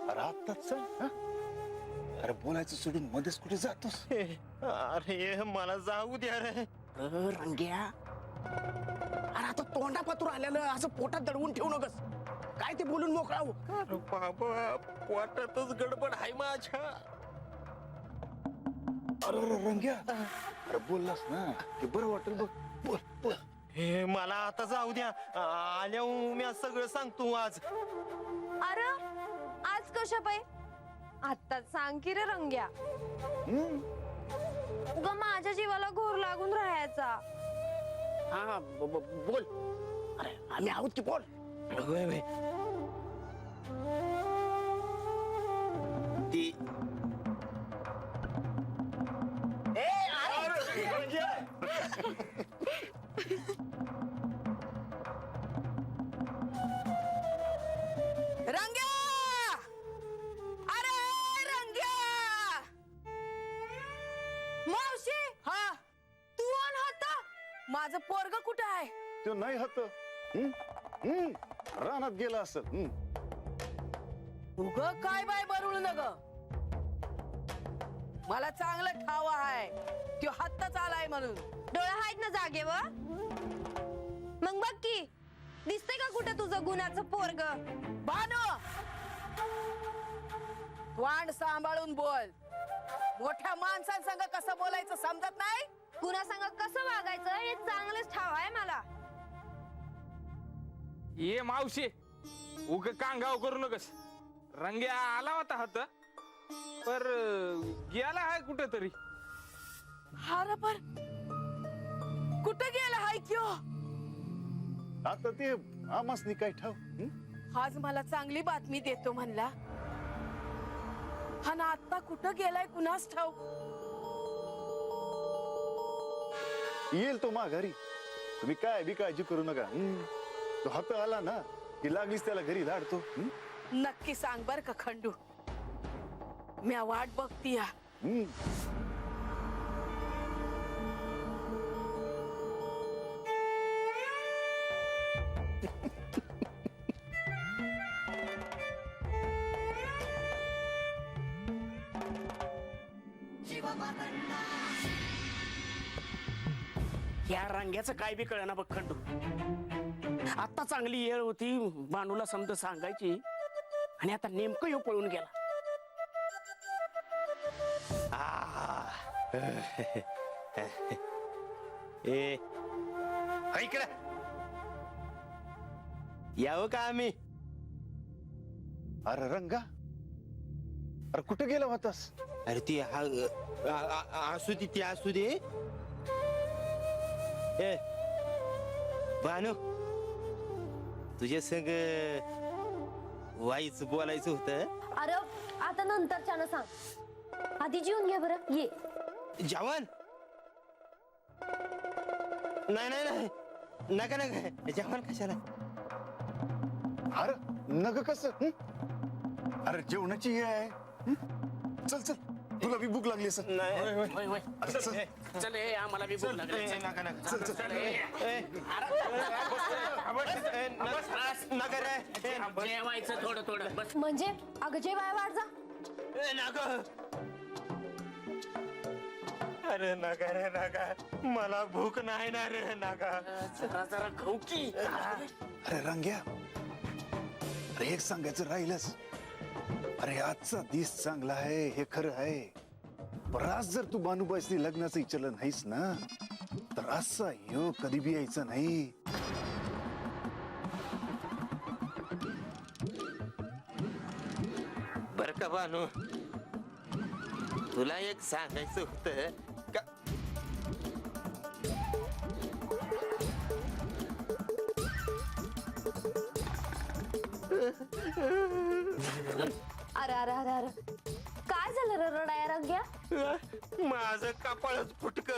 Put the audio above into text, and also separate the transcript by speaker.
Speaker 1: अरे आत्ताच चल हा? अरे बोलायचं सोडून मध्येच कुठे जातोस?
Speaker 2: अरे मला जाऊ द्या रे.
Speaker 3: रंग्या, अरे आता तोंडापातूर आलेलं असं पोटात दडवून ठेवू नकस. काय ते बोलून मोकळा हो.
Speaker 2: अरे बाबा पोटातच गडबड आहे माझ्या.
Speaker 1: अरे अरे रंग्या, अरे बोललास ना ते बरं वाटेल बघ. बोल बोल.
Speaker 2: हे मला आता जाऊ द्या. आल्यावर मी सगळं सांगतो आज.
Speaker 4: अरे आज कशा पाय आत्ताच सांग की रे रंग्या. उगा माझ्या जीवाला घोर लागून राहायचा.
Speaker 3: हा बोल. अरे आम्ही आहोत की बोल.
Speaker 2: होय होय. ती
Speaker 5: रंग्या, अरे रंग्या, मावशी. हा तू कोण होता? माझं पोरग कुठं आहे?
Speaker 1: तो नाही होत. रानात गेला असत.
Speaker 5: उग काय बाय बरुळ न ग. मला चांगलं ठाव आहे तो हत्तच आलाय म्हणून.
Speaker 4: डोळे आहेत ना जागेवर? मग बघ की दिसतंय का कुठे तुझं गुणाचं पोरग?
Speaker 5: बानो, वाण सांभाळून बोल. मोठ्या माणसांसंग कसं बोलायचं समजत नाही?
Speaker 4: गुणासंग कसं वागायचं हे चांगलंच ठाव आहे मला.
Speaker 6: ये मावशी, उग कांगाव करू नकस. रंग्या आला होता हात पर गेला आहे कुठे तरी.
Speaker 5: अरे पर कुठं गेला हाय क्यो?
Speaker 1: आता ते आमासनी काय ठाव.
Speaker 5: आज मला चांगली बातमी देतो म्हणला, हा ना आता कुठं गेलाय कुणास ठाव.
Speaker 1: येईल तो माघारी. तुम्ही काय बी काळजी करू नका. तो हात आला ना की लागलीच त्याला घरी धाडतो.
Speaker 5: नक्की सांग बर का खंडू. म्या वाट बघतीया.
Speaker 3: या रंग्याचं काय बी कळना बघ खंडू. आता चांगली येळ होती बानूला समज सांगायची आणि आता नेमकं येऊ पळून गेला.
Speaker 2: ए इकडे यावं का आम्ही?
Speaker 1: अरे रंगा, अरे कुठे गेला होतास?
Speaker 2: अरे ती असू दे ती असू दे. ए बानू, तुझ्या संग वाईच बोलायचं होतं.
Speaker 4: अरे आता नंतरच्यानं सांग. आधी जेवून घे बरं. ये
Speaker 2: जवान. नाही नाही नाही नका नका. जवान कशाला?
Speaker 1: अरे नग कस? अरे जेवणाची हे आहे. चल चल, तुला बी भूक लागली असं.
Speaker 2: नाही
Speaker 3: होय होय.
Speaker 1: चल चल
Speaker 3: चल हे आम्हाला बी भूक लागली.
Speaker 2: नका नका.
Speaker 1: चल चल.
Speaker 2: नका रे.
Speaker 3: जेवायचं थोडं थोडं बस.
Speaker 4: म्हणजे अगं जेवाय वाढ जा.
Speaker 2: नका. अरे नका रे नका. मला भूक नाही ना रे नका.
Speaker 3: जरा जरा खाऊ की.
Speaker 1: अरे रंग्या, अरे एक सांगायचं राहिलंच. अरे आजचा दिस चांगला आहे हे खरं आहे, पण आज जर तू बानूबाईसनी लग्नाचं इचलन नाहीस ना तर असा योग कधी बी यायचा नाही.
Speaker 2: बर का बानू, तुला एक सांगायचं होतं का?
Speaker 4: अरे अरे अरे अरे काय झालं रे रडाया रंग्या?
Speaker 2: माझं कपाळच फुटक.